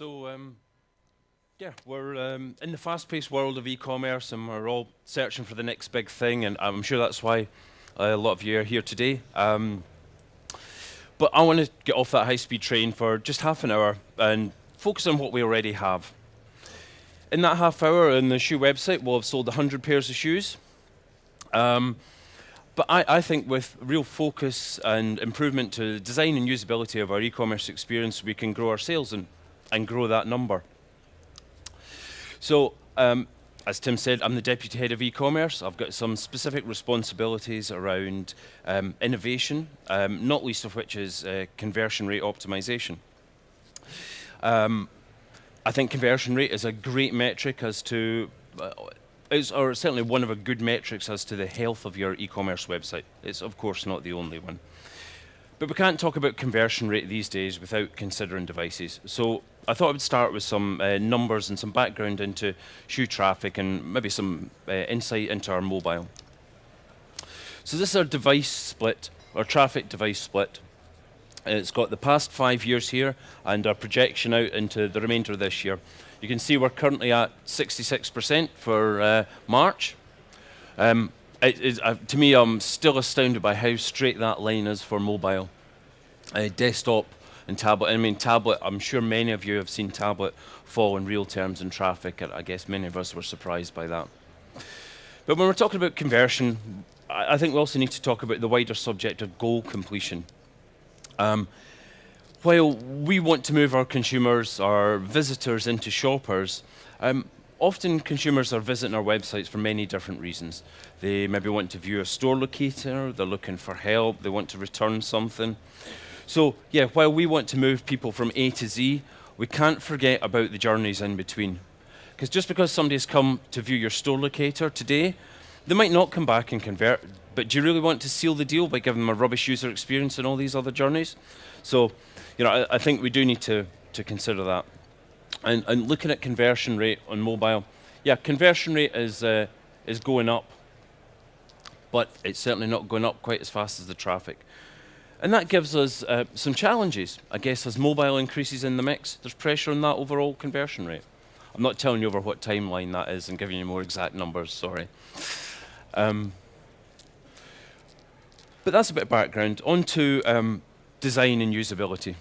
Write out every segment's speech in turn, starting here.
Yeah, we're in the fast-paced world of e-commerce, and we're all searching for the next big thing, and I'm sure that's why a lot of you are here today. But I want to get off that high-speed train for just half an hour and focus on what we already have. In that half hour on the Schuh website, we'll have sold 100 pairs of shoes. But I think with real focus and improvement to the design and usability of our e-commerce experience, we can grow our sales and grow that number. So, as Tim said, I'm the Deputy Head of e-commerce. I've got some specific responsibilities around innovation, not least of which is conversion rate optimization. I think conversion rate is a great metric as to, or certainly one of a good metrics as to the health of your e-commerce website. It's of course not the only one. But we can't talk about conversion rate these days without considering devices. So I thought I would start with some numbers and some background into Schuh traffic and maybe some insight into our mobile. So this is our device split, our traffic device split. It's got the past 5 years here and our projection out into the remainder of this year. You can see we're currently at 66% for March. To me, I'm still astounded by how straight that line is for mobile. Desktop and tablet. I mean, tablet, I'm sure many of you have seen tablet fall in real terms in traffic. I guess many of us were surprised by that. But when we're talking about conversion, I think we also need to talk about the wider subject of goal completion. While we want to move our consumers, our visitors into shoppers, often consumers are visiting our websites for many different reasons. They maybe want to view a store locator, they're looking for help, they want to return something. So yeah, while we want to move people from A to Z, we can't forget about the journeys in between. Because just because somebody's come to view your store locator today, they might not come back and convert, but do you really want to seal the deal by giving them a rubbish user experience and all these other journeys? So, you know, I think we do need to consider that. And looking at conversion rate on mobile, yeah, conversion rate is going up, but it's certainly not going up quite as fast as the traffic. And that gives us some challenges. I guess as mobile increases in the mix, there's pressure on that overall conversion rate. I'm not telling you over what timeline that is and giving you more exact numbers, sorry. But that's a bit of background. On to design and usability.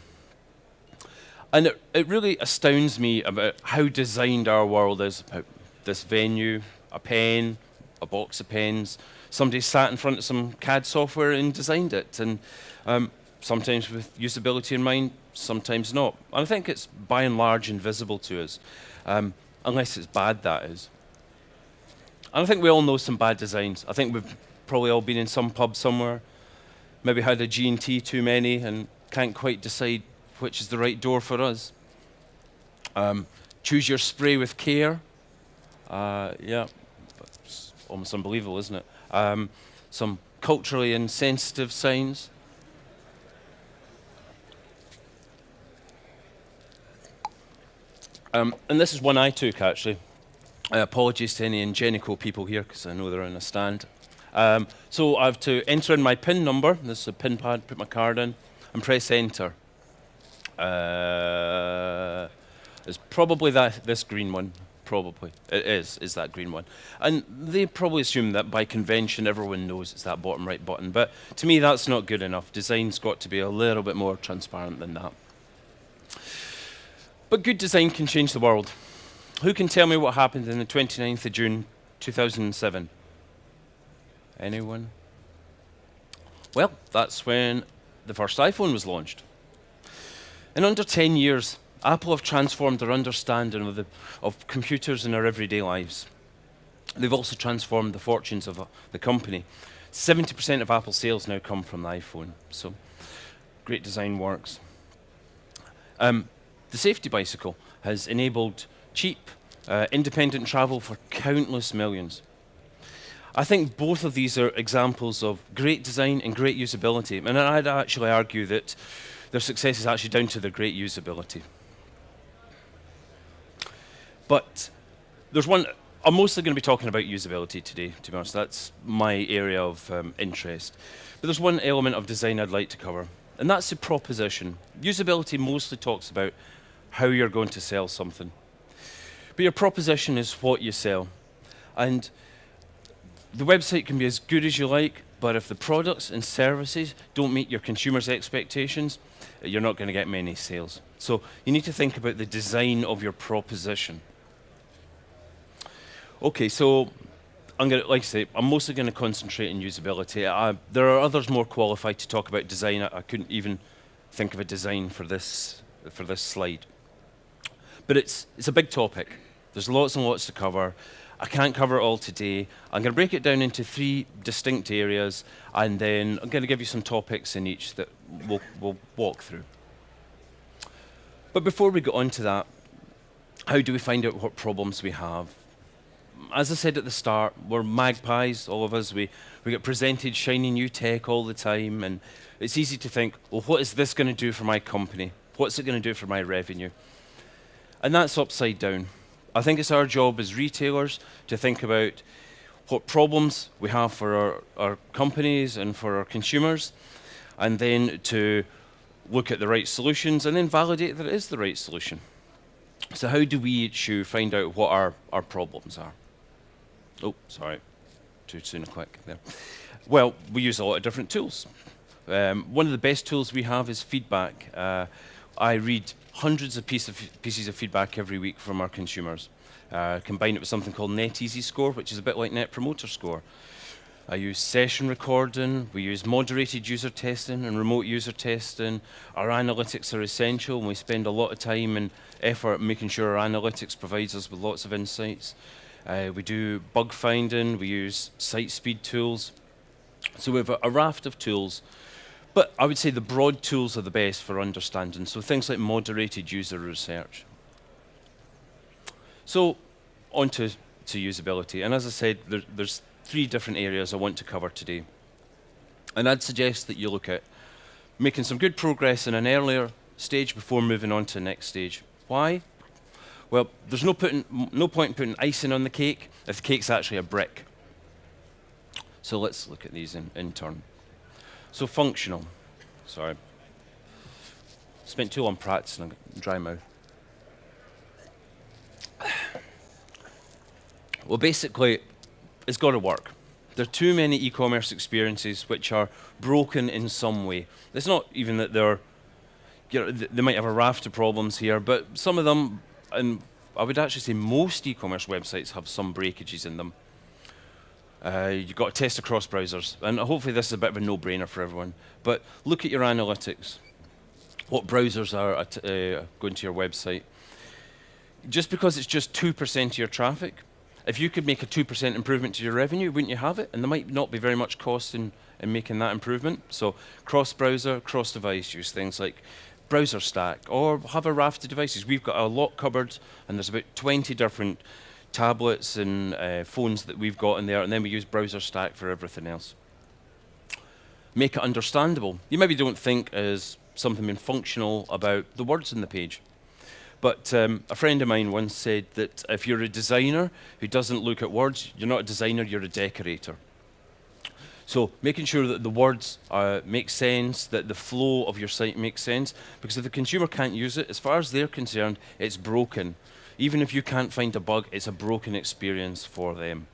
And it really astounds me about how designed our world is, about this venue, a pen, a box of pens. Somebody sat in front of some CAD software and designed it, and sometimes with usability in mind, sometimes not. And I think it's by and large invisible to us, unless it's bad, that is. And I think we all know some bad designs. I think we've probably all been in some pub somewhere, maybe had a G&T too many and can't quite decide which is the right door for us. Choose your spray with care. Yeah, it's almost unbelievable, isn't it? Some culturally insensitive signs. And this is one I took, actually. Apologies to any Ingenico people here, because I know they're on a stand. So I have to enter in my PIN number. This is a PIN pad, put my card in, and press enter. It's probably this green one. Probably. It is that green one. And they probably assume that by convention everyone knows it's that bottom right button. But to me that's not good enough. Design's got to be a little bit more transparent than that. But good design can change the world. Who can tell me what happened on the 29th of June 2007? Anyone? Well, that's when the first iPhone was launched. In under 10 years, Apple have transformed their understanding of computers in our everyday lives. They've also transformed the fortunes of the company. 70% of Apple sales now come from the iPhone, so great design works. The safety bicycle has enabled cheap, independent travel for countless millions. I think both of these are examples of great design and great usability, and I'd actually argue that their success is actually down to their great usability. But there's one, I'm mostly going to be talking about usability today, to be honest. That's my area of interest. But there's one element of design I'd like to cover, and that's the proposition. Usability mostly talks about how you're going to sell something. But your proposition is what you sell. And the website can be as good as you like, but if the products and services don't meet your consumers' expectations, you're not going to get many sales. So you need to think about the design of your proposition. Okay, so like I say, I'm mostly going to concentrate on usability. There are others more qualified to talk about design. I couldn't even think of a design for this slide. But it's a big topic. There's lots and lots to cover. I can't cover it all today. I'm going to break it down into 3 distinct areas, and then I'm going to give you some topics in each that we'll walk through. But before we get on to that, how do we find out what problems we have? As I said at the start, we're magpies, all of us. We get presented shiny new tech all the time, and it's easy to think, well, what is this going to do for my company? What's it going to do for my revenue? And that's upside down. I think it's our job as retailers to think about what problems we have for our companies and for our consumers, and then to look at the right solutions and then validate that it is the right solution. So how do we at Schuh find out what our problems are? Oh, sorry, too soon a click there. Well, we use a lot of different tools. One of the best tools we have is feedback. I read hundreds of pieces of feedback every week from our consumers. Combine it with something called Net Easy Score, which is a bit like Net Promoter Score. I use session recording, we use moderated user testing and remote user testing. Our analytics are essential, and we spend a lot of time and effort making sure our analytics provides us with lots of insights. We do bug finding, we use site speed tools. So we have a raft of tools, but I would say the broad tools are the best for understanding. So things like moderated user research. So on to usability. And as I said, there's 3 different areas I want to cover today. And I'd suggest that you look at making some good progress in an earlier stage before moving on to the next stage. Why? Well, there's no point in putting icing on the cake if the cake's actually a brick. So let's look at these in turn. So functional. Sorry. Spent too long practicing, I'm dry mouth. Well, basically, it's got to work. There are too many e-commerce experiences which are broken in some way. It's not even that they might have a raft of problems here, but some of them, and I would actually say most e-commerce websites have some breakages in them. You've got to test across browsers, and hopefully this is a bit of a no-brainer for everyone. But look at your analytics. What browsers are going to your website? Just because it's just 2% of your traffic, if you could make a 2% improvement to your revenue, wouldn't you have it? And there might not be very much cost in making that improvement. So cross-browser, cross-device use, things like browser stack, or have a raft of devices. We've got a lot cupboard, and there's about 20 different tablets and phones that we've got in there, and then we use browser stack for everything else. Make it understandable. You maybe don't think as something being functional about the words on the page. But a friend of mine once said that if you're a designer who doesn't look at words, you're not a designer, you're a decorator. So making sure that the words make sense, that the flow of your site makes sense, because if the consumer can't use it, as far as they're concerned, it's broken. Even if you can't find a bug, it's a broken experience for them.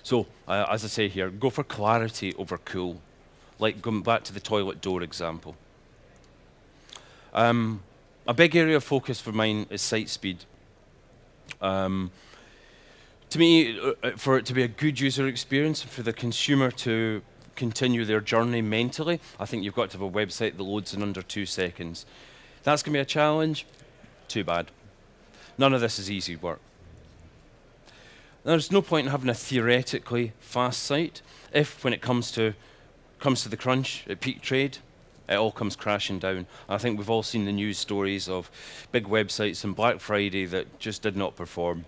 So, as I say here, go for clarity over cool. Like going back to the toilet door example. A big area of focus for mine is site speed. To me, for it to be a good user experience, for the consumer to continue their journey mentally, I think you've got to have a website that loads in under 2 seconds. That's going to be a challenge. Too bad. None of this is easy work. There's no point in having a theoretically fast site if, when it comes to the crunch at peak trade, it all comes crashing down. I think we've all seen the news stories of big websites on Black Friday that just did not perform.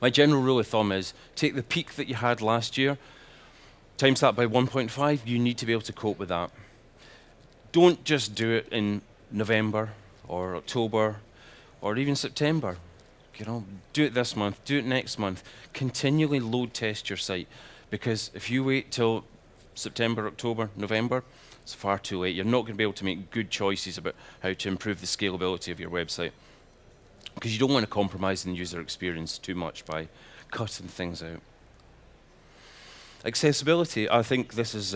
My general rule of thumb is take the peak that you had last year, times that by 1.5, you need to be able to cope with that. Don't just do it in November or October or even September. You know, do it this month, do it next month. Continually load test your site, because if you wait till September, October, November, It's far too late. You're not going to be able to make good choices about how to improve the scalability of your website, because you don't want to compromise the user experience too much by cutting things out. Accessibility, I think this is,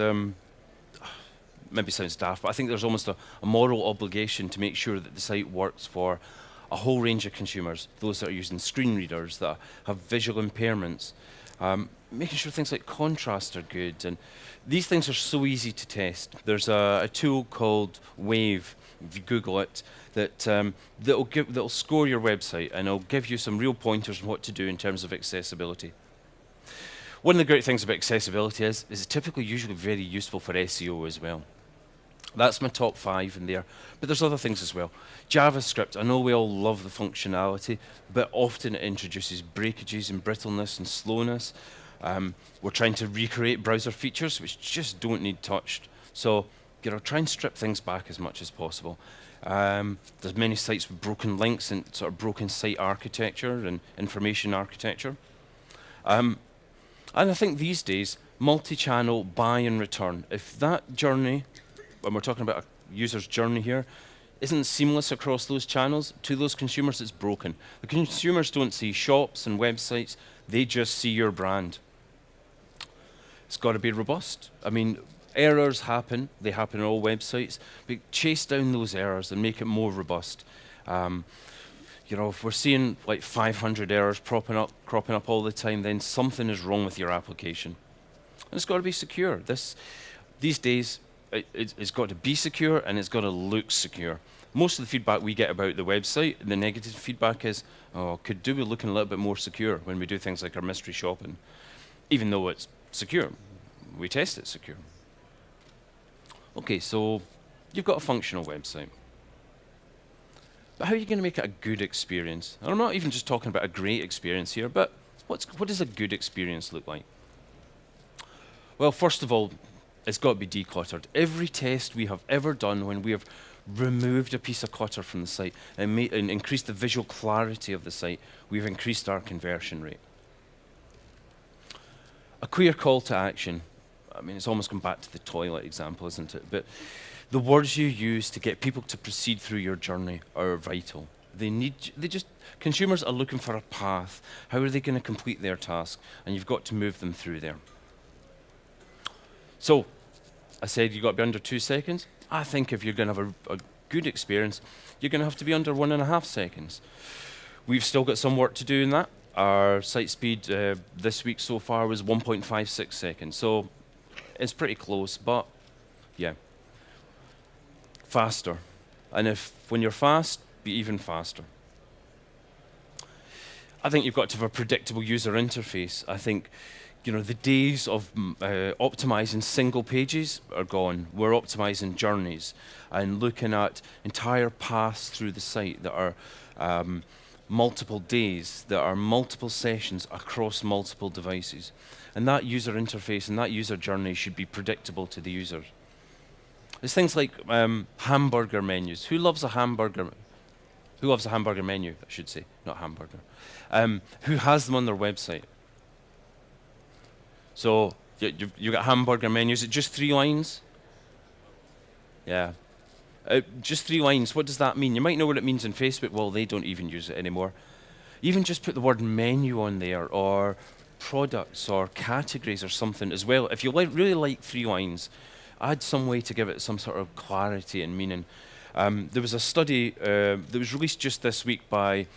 maybe sounds daft, but I think there's almost a moral obligation to make sure that the site works for a whole range of consumers, those that are using screen readers, that have visual impairments, making sure things like contrast are good. And these things are so easy to test. There's a tool called Wave, if you Google it, that'll score your website, and it'll give you some real pointers on what to do in terms of accessibility. One of the great things about accessibility is it's typically usually very useful for SEO as well. That's my top 5 in there, but there's other things as well. JavaScript, I know we all love the functionality, but often it introduces breakages and brittleness and slowness. We're trying to recreate browser features which just don't need touched. So, try and strip things back as much as possible. There's many sites with broken links and sort of broken site architecture and information architecture. And I think these days, multi-channel buy and return, if that journey, when we're talking about a user's journey here, isn't seamless across those channels, to those consumers it's broken. The consumers don't see shops and websites, they just see your brand. It's got to be robust. I mean, errors happen, they happen on all websites, but chase down those errors and make it more robust. If we're seeing like 500 errors cropping up all the time, then something is wrong with your application. And it's got to be secure. These days, it's got to be secure and it's got to look secure. Most of the feedback we get about the website, the negative feedback is, could do with looking a little bit more secure when we do things like our mystery shopping. Even though it's secure, we test it secure. Okay, so you've got a functional website. But how are you going to make it a good experience? And I'm not even just talking about a great experience here, but what does a good experience look like? Well, first of all, it's got to be decluttered. Every test we have ever done when we have removed a piece of clutter from the site and increased the visual clarity of the site, we've increased our conversion rate. A clear call to action. I mean, it's almost come back to the toilet example, isn't it? But the words you use to get people to proceed through your journey are vital. Consumers are looking for a path. How are they going to complete their task? And you've got to move them through there. So, I said you've got to be under 2 seconds. I think if you're going to have a good experience, you're going to have to be under 1.5 seconds. We've still got some work to do in that. Our site speed this week so far was 1.56 seconds. So, it's pretty close, but yeah. Faster. And when you're fast, be even faster. I think you've got to have a predictable user interface. I think, the days of optimizing single pages are gone. We're optimizing journeys and looking at entire paths through the site that are multiple days, that are multiple sessions across multiple devices. And that user interface and that user journey should be predictable to the user. There's things like hamburger menus. Who loves a hamburger? Who loves a hamburger menu, I should say, not hamburger. Who has them on their website? So you've got hamburger menus. Is it just 3 lines? Yeah. Just 3 lines. What does that mean? You might know what it means in Facebook. Well, they don't even use it anymore. Even just put the word menu on there, or products or categories or something as well. If you really like 3 lines, add some way to give it some sort of clarity and meaning. There was a study that was released just this week by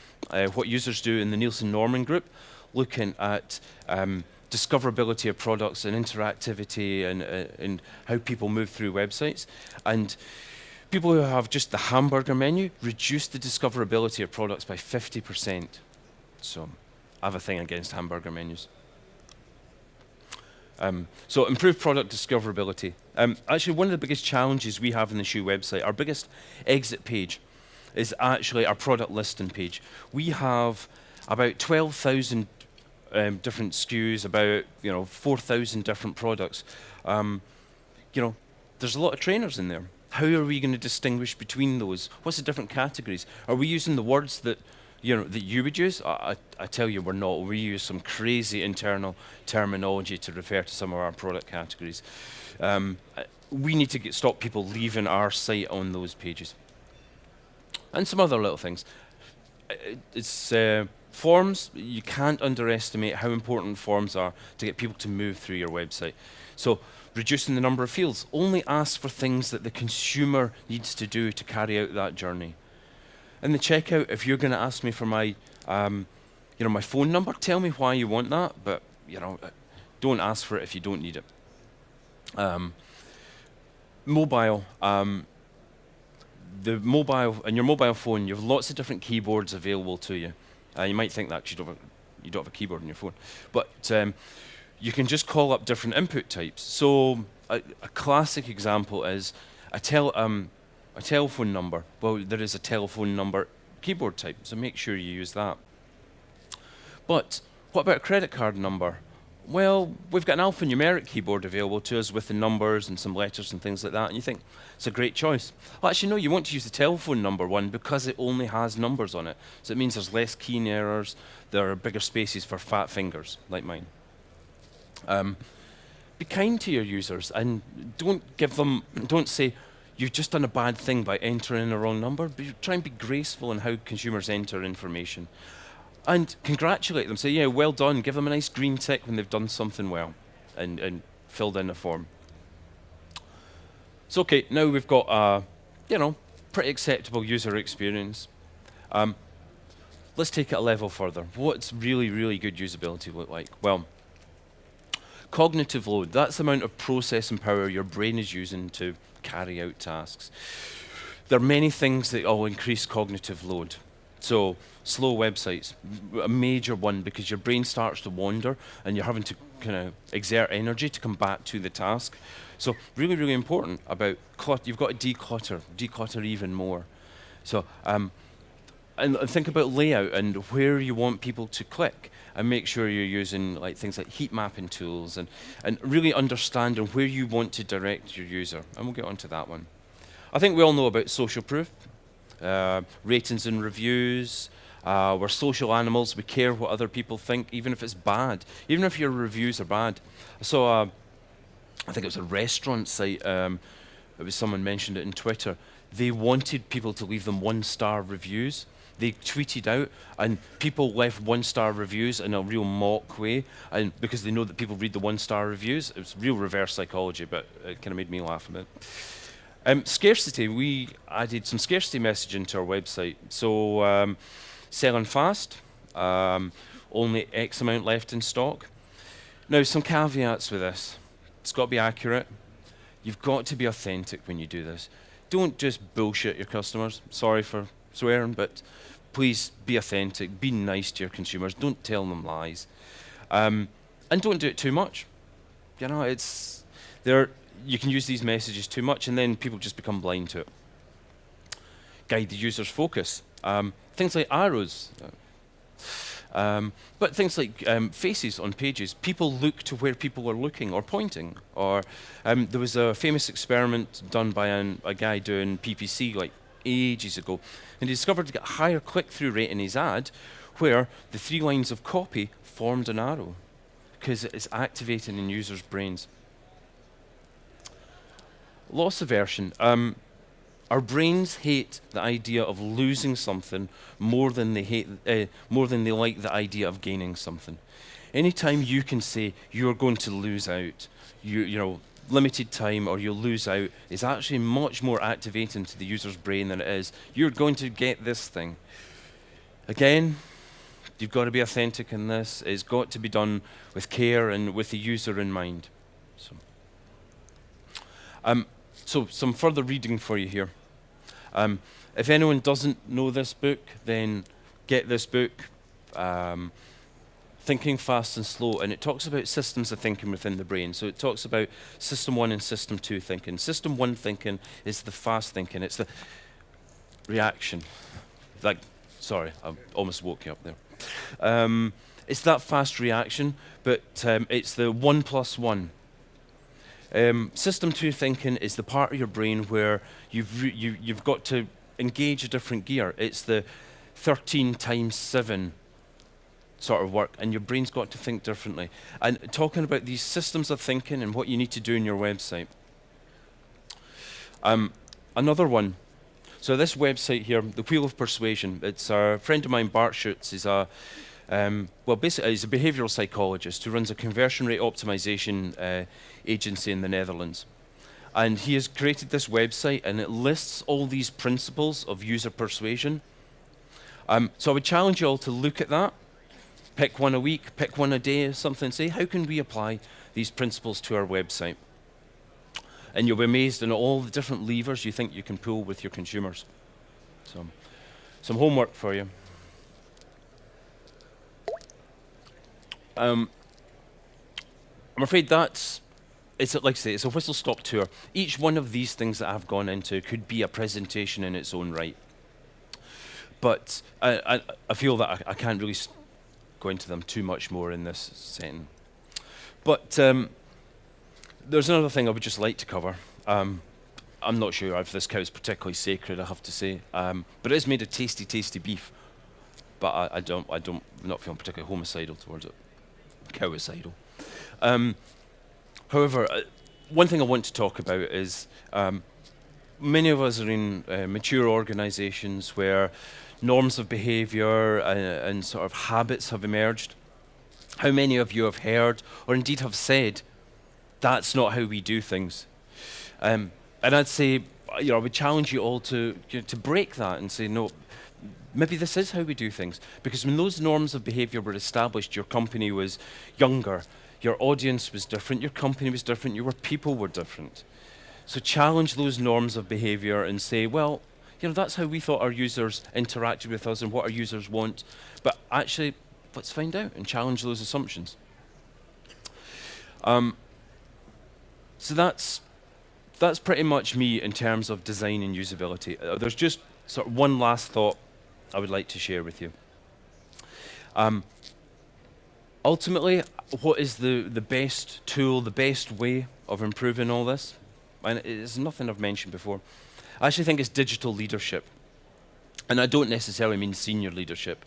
What Users Do in the Nielsen Norman Group, looking at discoverability of products and interactivity and how people move through websites. And people who have just the hamburger menu reduce the discoverability of products by 50%. So I have a thing against hamburger menus. So improve product discoverability. Actually, one of the biggest challenges we have in the Schuh website, our biggest exit page, is actually our product listing page. We have about 12,000 different SKUs, about 4,000 different products. There's a lot of trainers in there. How are we going to distinguish between those? What's the different categories? Are we using the words that that you would use. I tell you, we're not. We use some crazy internal terminology to refer to some of our product categories. We need to stop people leaving our site on those pages. And some other little things. It's forms. You can't underestimate how important forms are to get people to move through your website. So reducing the number of fields. Only ask for things that the consumer needs to do to carry out that journey. In the checkout, if you're going to ask me for my, my phone number, tell me why you want that. But don't ask for it if you don't need it. Mobile. The mobile and your mobile phone, you have lots of different keyboards available to you. You might think that 'cause you don't have a keyboard on your phone, but you can just call up different input types. So a classic example is a telephone number. Well, there is a telephone number keyboard type, so make sure you use that. But what about a credit card number? Well, we've got an alphanumeric keyboard available to us with the numbers and some letters and things like that, and you think, it's a great choice. Well, actually, no, you want to use the telephone number one because it only has numbers on it. So it means there's less keying errors, there are bigger spaces for fat fingers, like mine. Be kind to your users and don't say, you've just done a bad thing by entering the wrong number. Try and be graceful in how consumers enter information. And congratulate them. Say, yeah, well done. Give them a nice green tick when they've done something well and filled in a form. So, okay, now we've got a, pretty acceptable user experience. Let's take it a level further. What's really, really good usability look like? Well, cognitive load. That's the amount of processing power your brain is using to carry out tasks. There are many things that will increase cognitive load. So slow websites, a major one, because your brain starts to wander and you're having to kind of exert energy to come back to the task. So really, really important about you've got to declutter even more. So and think about layout and where you want people to click, and make sure you're using things like heat mapping tools and really understanding where you want to direct your user. And we'll get onto that one. I think we all know about social proof. Ratings and reviews. We're social animals. We care what other people think, even if it's bad, even if your reviews are bad. I saw, I think it was a restaurant site. It was someone mentioned it in Twitter. They wanted people to leave them 1-star reviews. They tweeted out, and people left 1-star reviews in a real mock way, and because they know that people read the 1-star reviews. It was real reverse psychology, but it kind of made me laugh a bit. Scarcity, we added some scarcity messaging to our website. So selling fast, only X amount left in stock. Now, some caveats with this. It's got to be accurate. You've got to be authentic when you do this. Don't just bullshit your customers. Sorry for swearing, but please be authentic. Be nice to your consumers. Don't tell them lies. And don't do it too much. You can use these messages too much, and then people just become blind to it. Guide the user's focus. Things like arrows, but things like faces on pages. People look to where people are looking or pointing. Or there was a famous experiment done by a guy doing PPC ages ago, and he discovered to get a higher click-through rate in his ad where the 3 lines of copy formed an arrow because it's activating in users' brains. Loss aversion. Our brains hate the idea of losing something more than they like the idea of gaining something. Anytime you can say you're going to lose out, limited time or you'll lose out, is actually much more activating to the user's brain than it is you're going to get this thing. Again, you've got to be authentic in this. It's got to be done with care and with the user in mind. So some further reading for you here. If anyone doesn't know this book, then get this book, Thinking Fast and Slow, and it talks about systems of thinking within the brain. So it talks about System 1 and System 2 thinking. System 1 thinking is the fast thinking. It's the reaction. Sorry, I almost woke you up there. It's that fast reaction, but it's the 1 + 1. System 2 thinking is the part of your brain where you've got to engage a different gear. It's the 13 times 7 sort of work, and your brain's got to think differently. And talking about these systems of thinking and what you need to do in your website. Another one. So this website here, the Wheel of Persuasion, it's a friend of mine, Bart Schutz. He's a well, basically, he's a behavioral psychologist who runs a conversion rate optimization agency in the Netherlands. And he has created this website, and it lists all these principles of user persuasion. So I would challenge you all to look at that. Pick one a week, pick one a day, something, say, how can we apply these principles to our website? And you'll be amazed at all the different levers you think you can pull with your consumers. So, some homework for you. I'm afraid it's like I say, it's a whistle-stop tour. Each one of these things that I've gone into could be a presentation in its own right. But I feel that I can't really go into them too much more in this setting. But there's another thing I would just like to cover. I'm not sure if this cow is particularly sacred, I have to say, but it is made of tasty, tasty beef. But I'm not feeling particularly homicidal towards it. Cowicidal. However, one thing I want to talk about is many of us are in mature organizations where norms of behavior and sort of habits have emerged. How many of you have heard or indeed have said, that's not how we do things? And I'd say, I would challenge you all to break that and say, no, maybe this is how we do things. Because when those norms of behavior were established, your company was younger, your audience was different, your company was different, your people were different. So challenge those norms of behavior and say, well, that's how we thought our users interacted with us and what our users want. But actually, let's find out and challenge those assumptions. So that's pretty much me in terms of design and usability. There's just sort of one last thought I would like to share with you. Ultimately, what is the best tool, the best way of improving all this? And it's nothing I've mentioned before. I actually think it's digital leadership. And I don't necessarily mean senior leadership,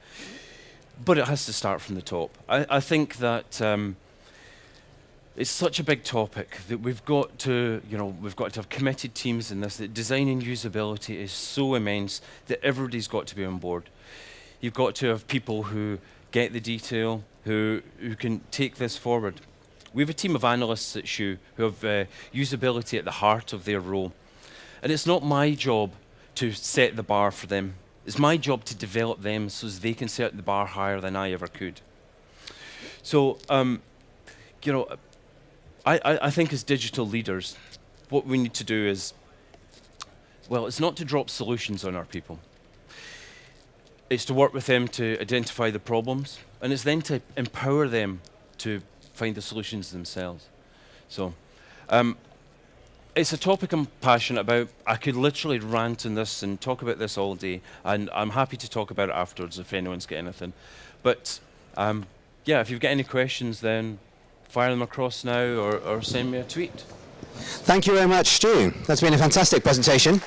but it has to start from the top. I think that it's such a big topic that we've got to have committed teams in this, that designing usability is so immense that everybody's got to be on board. You've got to have people who get the detail, who can take this forward. We have a team of analysts at Schuh who have usability at the heart of their role. And it's not my job to set the bar for them. It's my job to develop them so as they can set the bar higher than I ever could. So, I think as digital leaders, what we need to do is, well, it's not to drop solutions on our people. It's to work with them to identify the problems, and it's then to empower them to find the solutions themselves. So, it's a topic I'm passionate about. I could literally rant on this and talk about this all day, and I'm happy to talk about it afterwards if anyone's got anything. But, if you've got any questions, then fire them across now or send me a tweet. Thank you very much, Stu. That's been a fantastic presentation.